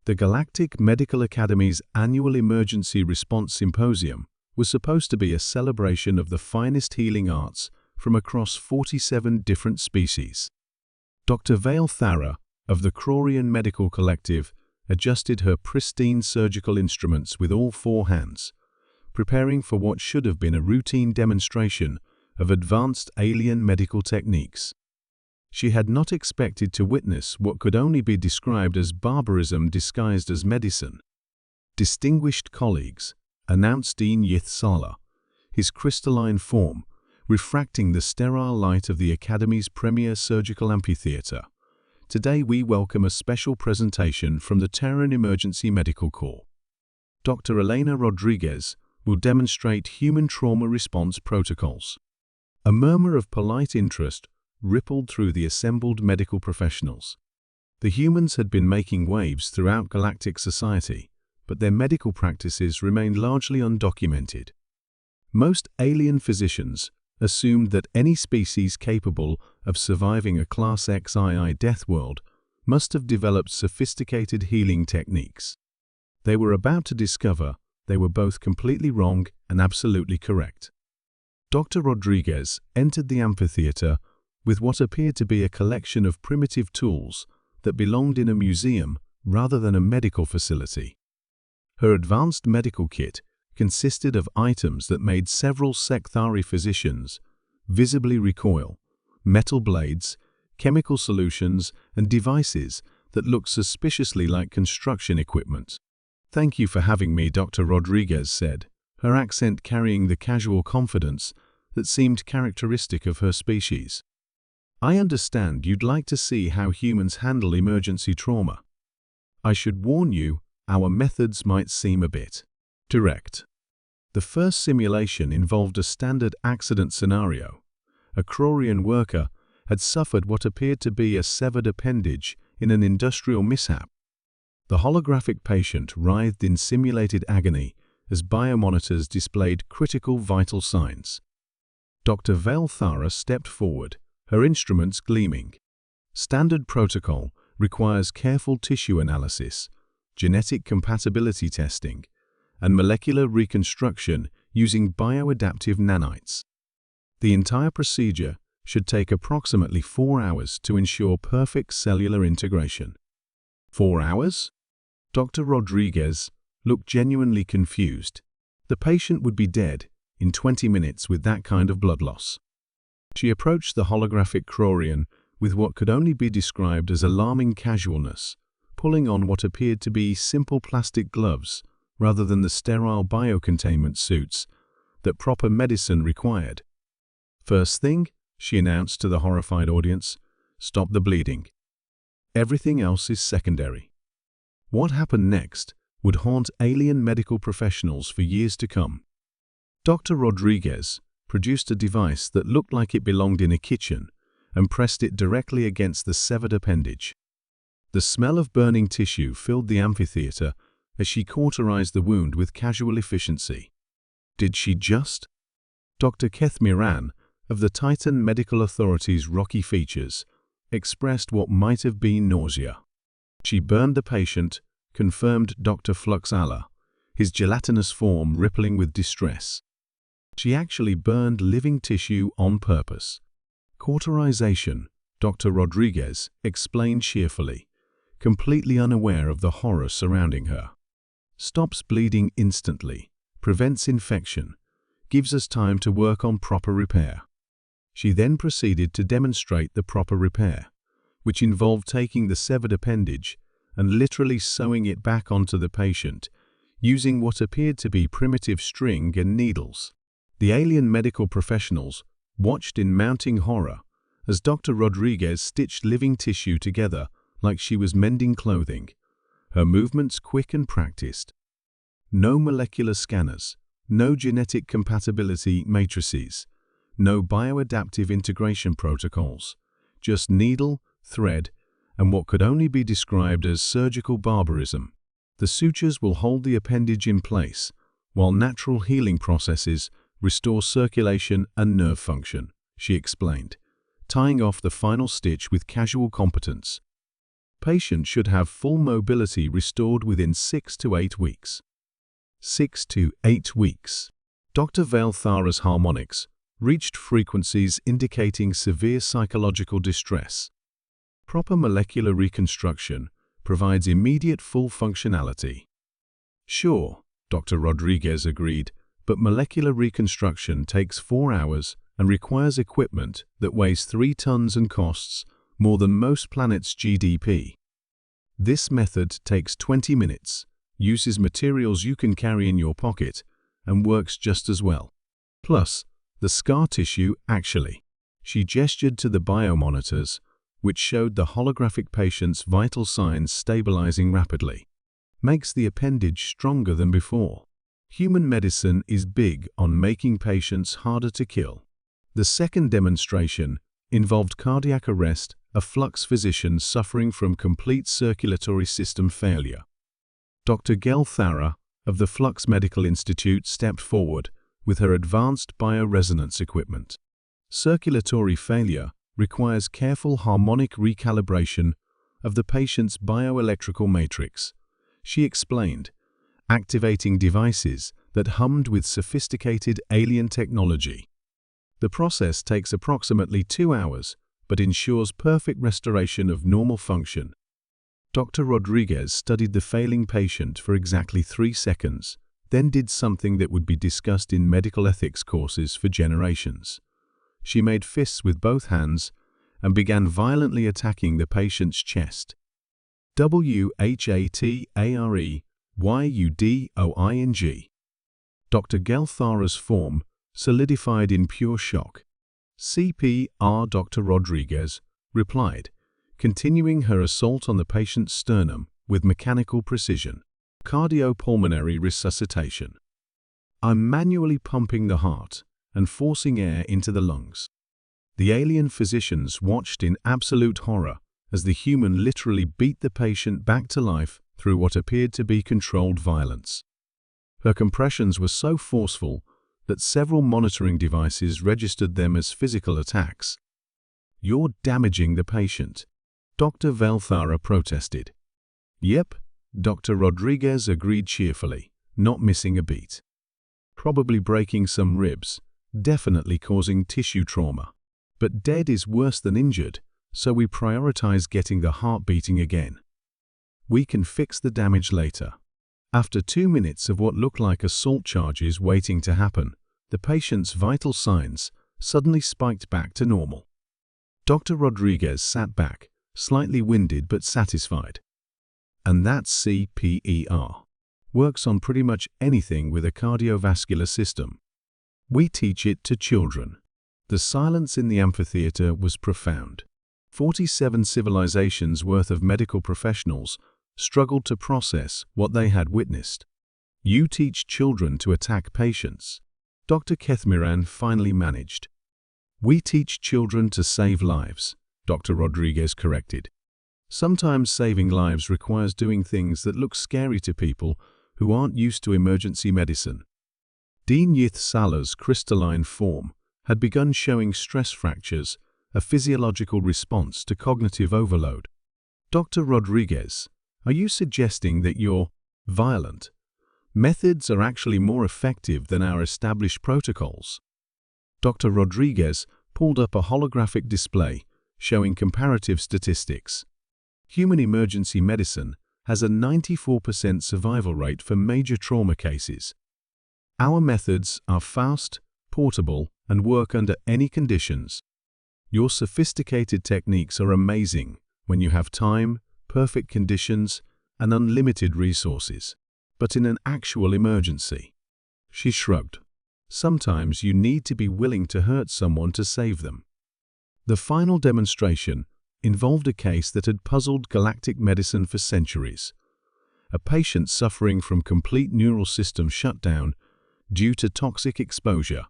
The Galactic Medical Academy's annual Emergency Response Symposium was supposed to be a celebration of the finest healing arts from across 47 different species. Dr. Vale Thara of the Crorian Medical Collective adjusted her pristine surgical instruments with all four hands, preparing for what should have been a routine demonstration of advanced alien medical techniques. She had not expected to witness what could only be described as barbarism disguised as medicine. Distinguished colleagues, announced Dean Yith Sala, his crystalline form refracting the sterile light of the Academy's premier surgical amphitheater. Today we welcome a special presentation from the Terran Emergency Medical Corps. Dr. Elena Rodriguez will demonstrate human trauma response protocols. A murmur of polite interest rippled through the assembled medical professionals. The humans had been making waves throughout galactic society, but their medical practices remained largely undocumented. Most alien physicians assumed that any species capable of surviving a Class XII death world must have developed sophisticated healing techniques. They were about to discover they were both completely wrong and absolutely correct. Dr. Rodriguez entered the amphitheater with what appeared to be a collection of primitive tools that belonged in a museum rather than a medical facility. Her advanced medical kit consisted of items that made several Sekthari physicians visibly recoil: metal blades, chemical solutions, and devices that looked suspiciously like construction equipment. "Thank you for having me," Dr. Rodriguez said, her accent carrying the casual confidence that seemed characteristic of her species. "I understand you'd like to see how humans handle emergency trauma. I should warn you, our methods might seem a bit direct." The first simulation involved a standard accident scenario. A Crorian worker had suffered what appeared to be a severed appendage in an industrial mishap. The holographic patient writhed in simulated agony as biomonitors displayed critical vital signs. Dr. Vale Thara stepped forward, her instruments gleaming. Standard protocol requires careful tissue analysis, genetic compatibility testing, and molecular reconstruction using bioadaptive nanites. The entire procedure should take approximately 4 hours to ensure perfect cellular integration. 4 hours? Dr. Rodriguez looked genuinely confused. The patient would be dead in 20 minutes with that kind of blood loss. She approached the holographic Crorian with what could only be described as alarming casualness, pulling on what appeared to be simple plastic gloves rather than the sterile biocontainment suits that proper medicine required. "First thing," she announced to the horrified audience, "stop the bleeding. Everything else is secondary." What happened next would haunt alien medical professionals for years to come. Dr. Rodriguez produced a device that looked like it belonged in a kitchen and pressed it directly against the severed appendage. The smell of burning tissue filled the amphitheater as she cauterized the wound with casual efficiency. Did she just? Dr. Keth Miran of the Titan Medical Authority's Rocky Features expressed what might have been nausea. "She burned the patient," confirmed Dr. Fluxala, his gelatinous form rippling with distress. "She actually burned living tissue on purpose." "Cauterization," Dr. Rodriguez explained cheerfully, completely unaware of the horror surrounding her. "Stops bleeding instantly, prevents infection, gives us time to work on proper repair." She then proceeded to demonstrate the proper repair, which involved taking the severed appendage and literally sewing it back onto the patient, using what appeared to be primitive string and needles. The alien medical professionals watched in mounting horror as Dr. Rodriguez stitched living tissue together like she was mending clothing, her movements quick and practiced. No molecular scanners, no genetic compatibility matrices, no bioadaptive integration protocols, just needle, thread, and what could only be described as surgical barbarism. "The sutures will hold the appendage in place, while natural healing processes restore circulation and nerve function," she explained, tying off the final stitch with casual competence. Patient should have full mobility restored within 6 to 8 weeks. 6 to 8 weeks. Dr. Valthara's harmonics reached frequencies indicating severe psychological distress. Proper molecular reconstruction provides immediate full functionality. Sure, Dr. Rodriguez agreed, but molecular reconstruction takes 4 hours and requires equipment that weighs 3 tons and costs more than most planets' GDP. This method takes 20 minutes, uses materials you can carry in your pocket, and works just as well. Plus, the scar tissue actually. She gestured to the biomonitors, which showed the holographic patient's vital signs stabilizing rapidly. Makes the appendage stronger than before. Human medicine is big on making patients harder to kill. The second demonstration involved cardiac arrest, a flux physician suffering from complete circulatory system failure. Dr. Gelthara of the Flux Medical Institute stepped forward with her advanced bioresonance equipment. Circulatory failure requires careful harmonic recalibration of the patient's bioelectrical matrix. She explained, activating devices that hummed with sophisticated alien technology. The process takes approximately 2 hours, but ensures perfect restoration of normal function. Dr. Rodriguez studied the failing patient for exactly 3 seconds, then did something that would be discussed in medical ethics courses for generations. She made fists with both hands and began violently attacking the patient's chest. WHATAREYUDOING. Dr. Gelthara's form solidified in pure shock. CPR. Dr. Rodriguez replied, continuing her assault on the patient's sternum with mechanical precision. Cardiopulmonary resuscitation. I'm manually pumping the heart and forcing air into the lungs. The alien physicians watched in absolute horror as the human literally beat the patient back to life through what appeared to be controlled violence. Her compressions were so forceful that several monitoring devices registered them as physical attacks. You're damaging the patient, Dr. Valthara protested. Yep, Dr. Rodriguez agreed cheerfully, not missing a beat. Probably breaking some ribs, definitely causing tissue trauma. But dead is worse than injured, so we prioritize getting the heart beating again. We can fix the damage later. After 2 minutes of what looked like assault charges waiting to happen, the patient's vital signs suddenly spiked back to normal. Dr. Rodriguez sat back, slightly winded but satisfied. And that's CPER. Works on pretty much anything with a cardiovascular system. We teach it to children. The silence in the amphitheater was profound. 47 civilizations worth of medical professionals struggled to process what they had witnessed. You teach children to attack patients. Dr. Kethmiran finally managed. We teach children to save lives, Dr. Rodriguez corrected. Sometimes saving lives requires doing things that look scary to people who aren't used to emergency medicine. Dean Yith Salah's crystalline form had begun showing stress fractures, a physiological response to cognitive overload. Dr. Rodriguez, are you suggesting that your violent methods are actually more effective than our established protocols? Dr. Rodriguez pulled up a holographic display showing comparative statistics. Human emergency medicine has a 94% survival rate for major trauma cases. Our methods are fast, portable, and work under any conditions. Your sophisticated techniques are amazing when you have time, perfect conditions, and unlimited resources. But in an actual emergency, she shrugged. Sometimes you need to be willing to hurt someone to save them. The final demonstration involved a case that had puzzled galactic medicine for centuries. A patient suffering from complete neural system shutdown due to toxic exposure.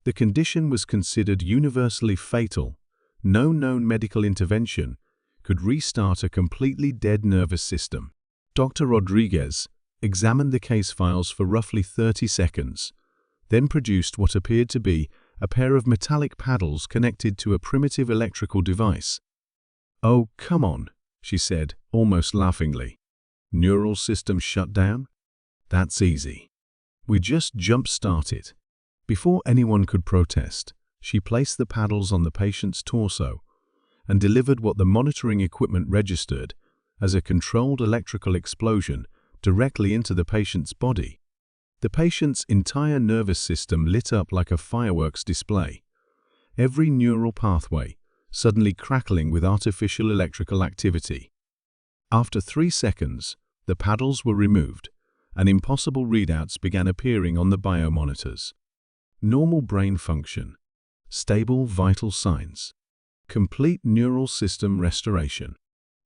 The condition was considered universally fatal. No known medical intervention could restart a completely dead nervous system. Dr. Rodriguez examined the case files for roughly 30 seconds, then produced what appeared to be a pair of metallic paddles connected to a primitive electrical device. Oh, come on, she said, almost laughingly. Neural system shut down? That's easy. We just jump-started. Before anyone could protest, she placed the paddles on the patient's torso and delivered what the monitoring equipment registered as a controlled electrical explosion directly into the patient's body. The patient's entire nervous system lit up like a fireworks display, every neural pathway suddenly crackling with artificial electrical activity. After 3 seconds, the paddles were removed, and impossible readouts began appearing on the biomonitors. Normal brain function, stable vital signs, complete neural system restoration.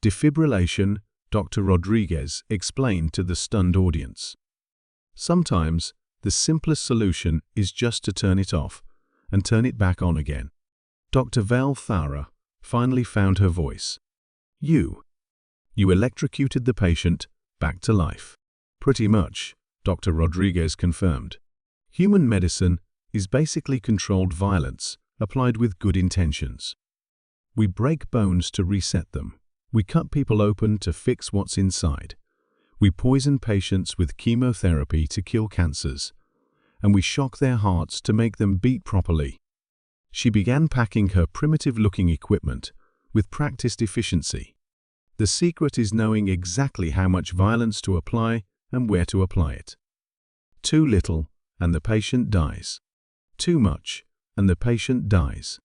Defibrillation, Dr. Rodriguez explained to the stunned audience. Sometimes, the simplest solution is just to turn it off and turn it back on again. Dr. Val Thara finally found her voice. You electrocuted the patient back to life. Pretty much, Dr. Rodriguez confirmed. Human medicine is basically controlled violence applied with good intentions. We break bones to reset them. We cut people open to fix what's inside. We poison patients with chemotherapy to kill cancers. And we shock their hearts to make them beat properly. She began packing her primitive-looking equipment with practiced efficiency. The secret is knowing exactly how much violence to apply and where to apply it. Too little, and the patient dies. Too much, and the patient dies.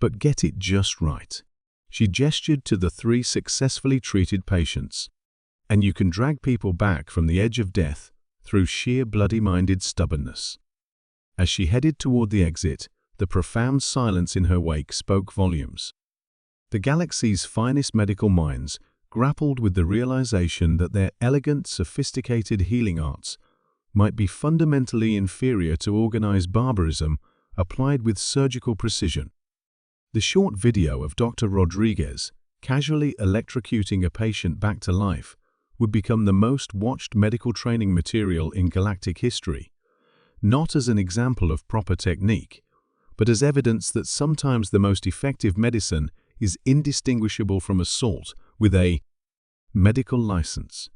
But get it just right. She gestured to the 3 successfully treated patients. And you can drag people back from the edge of death through sheer bloody-minded stubbornness. As she headed toward the exit, the profound silence in her wake spoke volumes. The galaxy's finest medical minds grappled with the realization that their elegant, sophisticated healing arts might be fundamentally inferior to organized barbarism applied with surgical precision. The short video of Dr. Rodriguez casually electrocuting a patient back to life would become the most watched medical training material in galactic history, not as an example of proper technique, but as evidence that sometimes the most effective medicine is indistinguishable from assault with a medical license.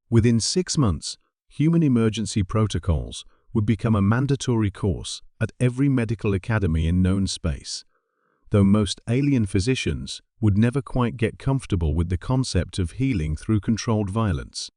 Within 6 months, human emergency protocols would become a mandatory course at every medical academy in known space, though most alien physicians would never quite get comfortable with the concept of healing through controlled violence.